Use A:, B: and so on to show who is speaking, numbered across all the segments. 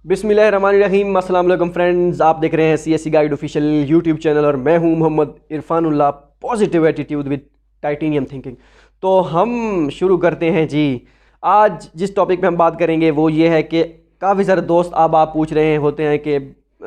A: बिस्मिल्लाहिर्रहमानिर्रहीम। अस्सलाम वालेकुम फ्रेंड्स, आप देख रहे हैं CSE guide official YouTube channel और मैं हूं Mohammad Irfanullah, positive attitude with titanium thinking. तो हम शुरू करते हैं जी। आज जिस टॉपिक पे हम बात करेंगे वो ये है कि काफ़ी सारे दोस्त अब आप पूछ रहे होते हैं कि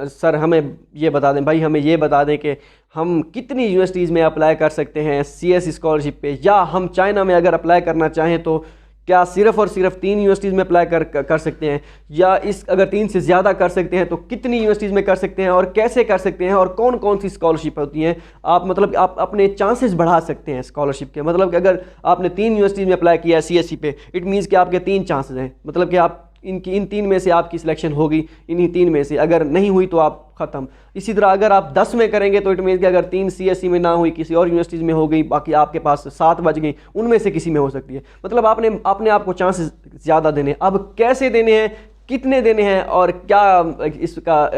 A: सर हमें ये बता दें, भाई हमें ये बता दें कि हम कितनी यूनिवर्सिटीज़ में अप्लाई कर सकते हैं CSE स्कॉलरशिप पे, या हम चाइना में अगर अप्लाई करना चाहें तो क्या सिर्फ़ और सिर्फ 3 यूनिवर्सिटीज़ में अप्लाई कर सकते हैं, या इस अगर 3 से ज़्यादा कर सकते हैं तो कितनी यूनिवर्सिटीज़ में कर सकते हैं और कैसे कर सकते हैं और कौन कौन सी स्कॉलरशिप होती हैं। आप अपने चांसेस बढ़ा सकते हैं स्कॉलरशिप के। मतलब कि अगर आपने 3 यूनिवर्सिटीज़ में अप्लाई किया है CSE पे, इट मीन्स कि आपके 3 चांसेस हैं। मतलब कि आप इन 3 में से आपकी सिलेक्शन होगी, इन्हीं 3 में से अगर नहीं हुई तो आप ख़त्म। इसी तरह अगर आप 10 में करेंगे तो इट मीन्स कि अगर 3 CSE में ना हुई, किसी और यूनिवर्सिटीज़ में हो गई, बाकी आपके पास 7 बच गई, उनमें से किसी में हो सकती है। मतलब आपने अपने आप को चांसेस ज़्यादा देने। अब कैसे देने हैं, कितने देने हैं और क्या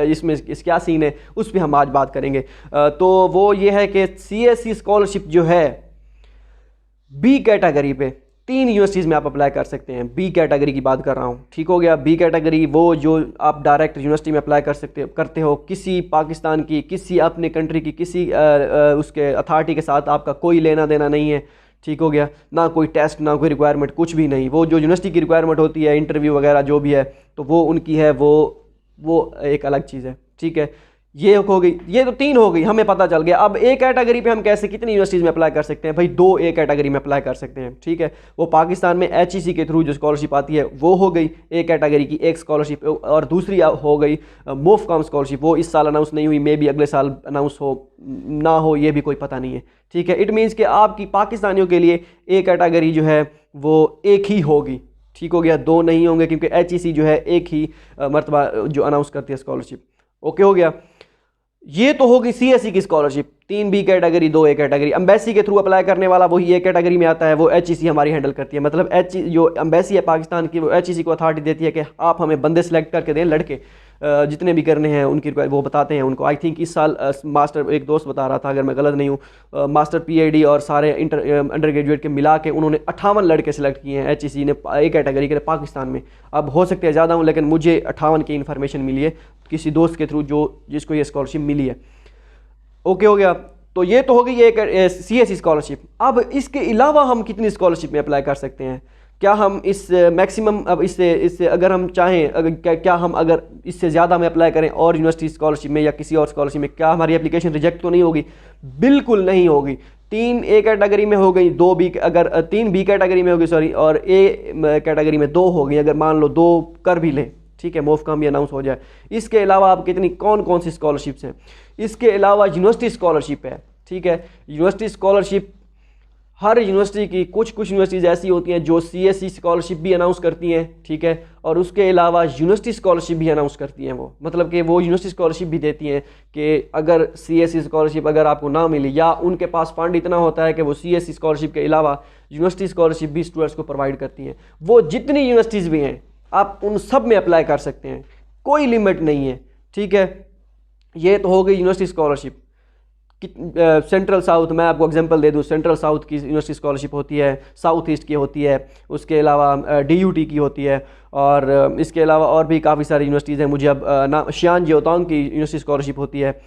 A: इसमें क्या सीन है, उस पर हम आज बात करेंगे। तो वो ये है कि CSE स्कॉलरशिप जो है B कैटेगरी पे 3 यूनिवर्सिटीज़ में आप अप्लाई कर सकते हैं। B कैटेगरी की बात कर रहा हूँ, ठीक हो गया। B कैटेगरी वो जो आप डायरेक्ट यूनिवर्सिटी में अप्लाई करते हो, किसी पाकिस्तान की, किसी अपने कंट्री की, किसी उसके अथॉरिटी के साथ आपका कोई लेना देना नहीं है, ठीक हो गया। ना कोई टेस्ट, ना कोई रिक्वायरमेंट, कुछ भी नहीं। वो जो यूनिवर्सिटी की रिक्वायरमेंट होती है, इंटरव्यू वगैरह जो भी है, तो वो उनकी है, वो एक अलग चीज़ है, ठीक है। ये हो गई, ये तो 3 हो गई, हमें पता चल गया। अब A कैटेगरी पे हम कैसे कितनी यूनिवर्सिटीज़ में अप्लाई कर सकते हैं? भाई 2 A कैटेगरी में अप्लाई कर सकते हैं, ठीक है। वो पाकिस्तान में HEC के थ्रू जो स्कॉलरशिप आती है वो हो गई A कैटेगरी की एक स्कॉलरशिप, और दूसरी हो गई MOFCOM स्कॉलरशिप। वो इस साल अनाउंस नहीं हुई, मे बी अगले साल अनाउंस हो ना हो, ये भी कोई पता नहीं है, ठीक है। इट मीन्स कि आपकी पाकिस्तानियों के लिए A कैटेगरी जो है वो एक ही होगी, ठीक हो गया। 2 नहीं होंगे क्योंकि HEC जो है एक ही मरतबा जो अनाउंस करती है स्कॉलरशिप, ओके हो गया। ये तो होगी CSE की scholarship, 3 B category, 2 A category. Embassy के थ्रू अप्लाई करने वाला वही A कैटेगरी में आता है, वो HEC हमारी हैंडल करती है। मतलब जो एम्बेसी है पाकिस्तान की, वो HEC को अथॉरिटी देती है कि आप हमें बंदे सेलेक्ट करके दें, लड़के जितने भी करने हैं उनकी वो बताते हैं उनको। आई थिंक इस साल मास्टर, एक दोस्त बता रहा था अगर मैं गलत नहीं हूँ, मास्टर PhD और सारे अंडर ग्रेजुएट के मिला के उन्होंने 58 लड़के सेलेक्ट किए हैं HEC ने A कैटेगरी के पाकिस्तान में। अब हो सकते हैं ज़्यादा हूँ, लेकिन मुझे 58 की इन्फॉर्मेशन मिली है किसी दोस्त के थ्रू जिसको ये स्कॉलरशिप मिली है, ओके हो गया। तो ये तो हो गई एक CSE स्कॉलरशिप। अब इसके अलावा हम कितनी स्कॉलरशिप में अप्लाई कर सकते हैं? क्या हम इस मैक्सिमम, अब इससे अगर हम चाहें, क्या हम अगर इससे ज़्यादा में अप्लाई करें और यूनिवर्सिटी स्कॉलरशिप में या किसी और स्कॉलरशिप में, क्या हमारी एप्लीकेशन रिजेक्ट तो नहीं होगी? बिल्कुल नहीं होगी। 3 A कैटेगरी में हो गई, 3 B कैटेगरी में होगी सॉरी, और A कैटेगरी में 2 हो गई। अगर मान लो 2 कर भी लें, ठीक है, MOFCOM भी अनाउंस हो जाए। इसके अलावा आप कौन कौन सी स्कॉलरशिप्स हैं? इसके अलावा यूनिवर्सिटी स्कॉलरशिप है, ठीक है। यूनिवर्सिटी स्कॉलरशिप हर यूनिवर्सिटी की, कुछ यूनिवर्सिटीज़ ऐसी होती हैं जो CSE स्कॉलरशिप भी अनाउंस करती हैं, ठीक है, और उसके अलावा यूनिवर्सिटी स्कॉलरशिप भी अनाउंस करती हैं। वो मतलब कि वो यूनिवर्सिटी स्कॉलरशिप भी देती हैं कि अगर CSE स्कॉलरशिप अगर आपको ना मिली, या उनके पास फंड इतना होता है कि वो CSE स्कॉलरशिप के अलावा यूनिवर्सिटी स्कॉलरशिप भी स्टूडेंट्स को प्रोवाइड करती हैं। वो जितनी यूनिवर्सिटीज़ भी हैं आप उन सब में अप्लाई कर सकते हैं, कोई लिमिट नहीं है, ठीक है। ये तो हो गई यूनिवर्सिटी स्कॉलरशिप। सेंट्रल साउथ, मैं आपको एग्जांपल दे दूं, सेंट्रल साउथ की यूनिवर्सिटी स्कॉलरशिप होती है, साउथ ईस्ट की होती है, उसके अलावा DUT की होती है, और इसके अलावा और भी काफ़ी सारी यूनिवर्सिटीज़ हैं। मुझे अब ना शियान जियोतांग की यूनिवर्सिटी स्कॉलरशिप होती है,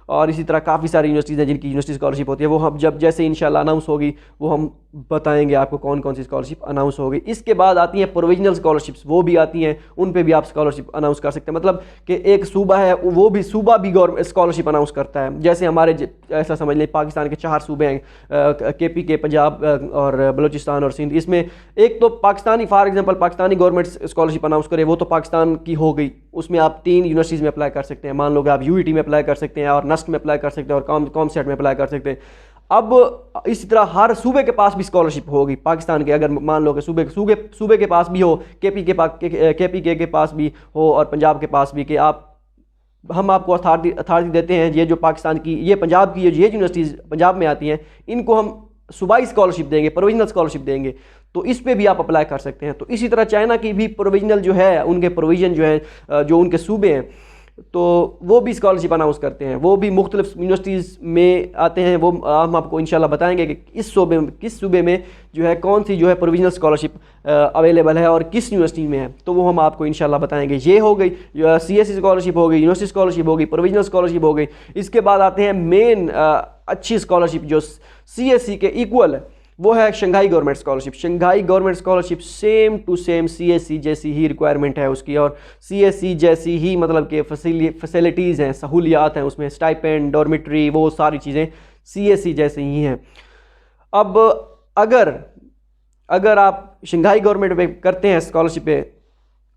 A: और इसी तरह काफ़ी सारी यूनिवर्सिटीज़ हैं जिनकी यूनिवर्सिटी स्कॉलरशिप होती है। वो हम जैसे इंशाल्लाह अनाउंस होगी वो हम बताएंगे आपको कौन कौन सी स्कॉलरशिप अनाउंस होगी। इसके बाद आती हैं प्रोविजनल स्कॉलरशिप्स, वो भी आती हैं, उन पे भी आप स्कॉलरशिप अनाउंस कर सकते हैं। मतलब कि एक सूबा है, वो भी सूबा भी गवर्नमेंट स्कॉलरशिप अनाउंस करता है। जैसे हमारे ऐसा समझ लें पाकिस्तान के 4 सूबे हैं, KPK, पंजाब और बलूचिस्तान और सिंध। इसमें एक तो Pakistani, for example Pakistani government scholarship announce करे, वो तो पाकिस्तान की हो गई। उसमें आप 3 यूनिवर्सिटीज़ में अप्लाई कर सकते हैं। मान लो कि आप UET में अप्लाई कर सकते हैं, और NUST में अप्लाई कर सकते हैं, और COMSET में अप्लाई कर सकते हैं। अब इसी तरह हर सूबे के पास भी स्कॉलरशिप होगी पाकिस्तान के। अगर मान लो कि सूबे के पास भी हो, KPK के पास भी हो, और पंजाब के पास भी, कि हम आपको अथॉरिटी देते हैं, ये जो पाकिस्तान की, ये पंजाब की ये यूनिवर्सिटीज़ पंजाब में आती हैं, इनको हम सूबाई स्कॉलरशिप देंगे, प्रोविजनल स्कॉलरशिप देंगे। तो इस पे भी आप अप्लाई कर सकते हैं। तो इसी तरह चाइना की भी प्रोविजनल जो है, उनके प्रोविज़न जो है, जो उनके सूबे हैं, तो वो भी स्कॉलरशिप अनाउंस करते हैं, वो भी मुख्तलिफ यूनिवर्सिटीज़ में आते हैं। वो हम आपको इंशाल्लाह बताएंगे कि किस सूबे में जो है कौन सी जो है प्रोविजनल स्कॉलरशिप अवेलेबल है और किस यूनिवर्सिटी में है, तो वो हम आपको इंशाल्लाह बताएंगे। ये हो गई CSE स्कॉलरशिप हो गई, यूनिवर्सिटी स्कॉलरशिप हो गई, प्रोविजनल स्कॉलरशिप हो गई। इसके बाद आते हैं मेन अच्छी स्कॉलरशिप जो CSE के इक्वल है, वो है Shanghai government scholarship. Shanghai government scholarship same to same CSE जैसी ही रिक्वायरमेंट है उसकी, और CSE जैसी ही मतलब कि फैसिलिटीज़ हैं, सहूलियात हैं उसमें, स्टाइपेंड, डॉर्मिटरी, वो सारी चीज़ें CSE जैसी ही हैं। अब अगर अगर आप शंघाई गवर्नमेंट पे करते हैं स्कॉलरशिप पे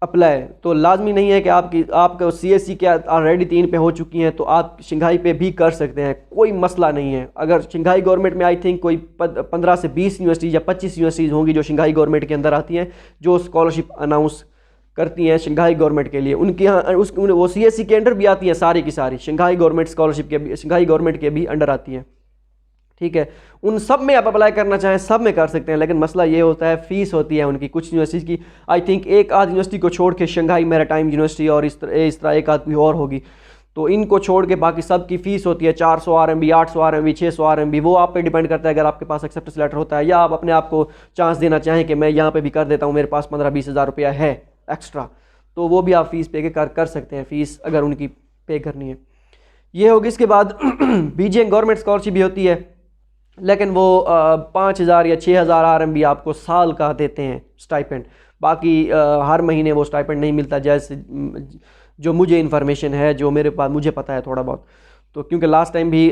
A: अप्लाई, तो लाजमी नहीं है कि आपका CSE के ऑलरेडी 3 पे हो चुकी हैं तो आप शंघाई पे भी कर सकते हैं, कोई मसला नहीं है। अगर शंघाई गवर्नमेंट में आई थिंक कोई 15 से 20 यूनिवर्सिटीज़ या 25 यूनिवर्सिटीज़ होंगी जो शंघाई गवर्नमेंट के अंदर आती हैं, जो स्कॉलरशिप अनाउंस करती हैं शंघाई गवर्नमेंट के लिए। उनके यहाँ वो CSE के अंडर भी आती हैं, सारी की सारी शंघाई गवर्नमेंट स्कॉलरशिप के भी, शंघाई गवर्नमेंट के भी अंडर आती हैं, ठीक है। उन सब में आप अप्लाई करना चाहें सब में कर सकते हैं, लेकिन मसला ये होता है फ़ीस होती है उनकी कुछ यूनिवर्सिटीज़ की। आई थिंक एक आध यूनिवर्सिटी को छोड़ के, शंघाई मैरीटाइम यूनिवर्सिटी और इस तरह एक आध कोई और होगी, तो इनको छोड़ के बाकी सब की फ़ीस होती है 400 RMB, 800 RMB, 600 RMB। वो आप पे डिपेंड करता है, अगर आपके पास एक्सेप्टेंस लेटर होता है या आप अपने आप को चांस देना चाहें कि मैं यहाँ पे भी कर देता हूँ, मेरे पास 15-20 हज़ार रुपया है एक्स्ट्रा, तो वो भी आप फ़ीस पे कर सकते हैं, फ़ीस अगर उनकी पे करनी है। ये होगी। इसके बाद BGN गवर्नमेंट स्कॉलरशिप भी होती है, लेकिन वो 5,000 या 6,000 RMB आपको साल का देते हैं स्टाइपेंड। बाकी हर महीने वो स्टाइपेंड नहीं मिलता, जैसे जो मुझे इन्फॉर्मेशन है, जो मेरे पास मुझे पता है थोड़ा बहुत। तो क्योंकि लास्ट टाइम भी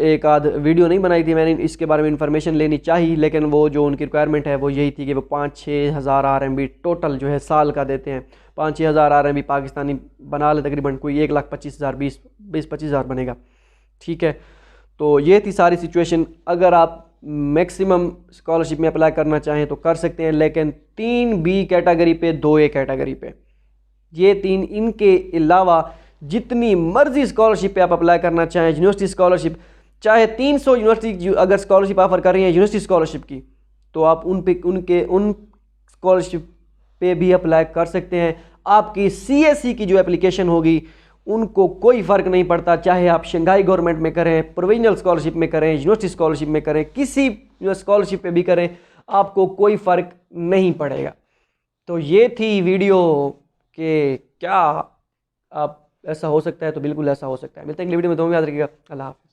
A: एक आध वीडियो नहीं बनाई थी मैंने, इसके बारे में इन्फॉर्मेशन लेनी चाहिए, लेकिन वो जो उनकी रिक्वायरमेंट है वो यही थी कि वो 5-6 हज़ार RMB टोटल जो है साल का देते हैं। 5-6 हज़ार RMB पाकिस्तानी बना ले तकरीबन कोई 1,25,000, 20-25 हज़ार बनेगा, ठीक है। तो ये थी सारी सिचुएशन। अगर आप मैक्सिमम स्कॉलरशिप में अप्लाई करना चाहें तो कर सकते हैं, लेकिन 3B कैटेगरी पे, 2A कैटेगरी पे, ये 3, इनके अलावा जितनी मर्जी स्कॉलरशिप पे आप अप्लाई करना चाहें, यूनिवर्सिटी स्कॉलरशिप, चाहे 300 यूनिवर्सिटी अगर स्कॉलरशिप ऑफर कर रही है यूनिवर्सिटी स्कॉलरशिप की, तो आप उन स्कॉलरशिप पे भी अप्लाई कर सकते हैं। आपकी CSE की जो एप्लीकेशन होगी उनको कोई फ़र्क नहीं पड़ता, चाहे आप शंघाई गवर्नमेंट में करें, प्रोविजनल स्कॉलरशिप में करें, यूनिवर्सिटी स्कॉलरशिप में करें, किसी स्कॉलरशिप पे भी करें, आपको कोई फ़र्क नहीं पड़ेगा। तो ये थी वीडियो कि क्या आप ऐसा हो सकता है, तो बिल्कुल ऐसा हो सकता है। मिलते हैं अगली वीडियो में, दो में याद रखिएगा। अल्लाह हाफ़िज़।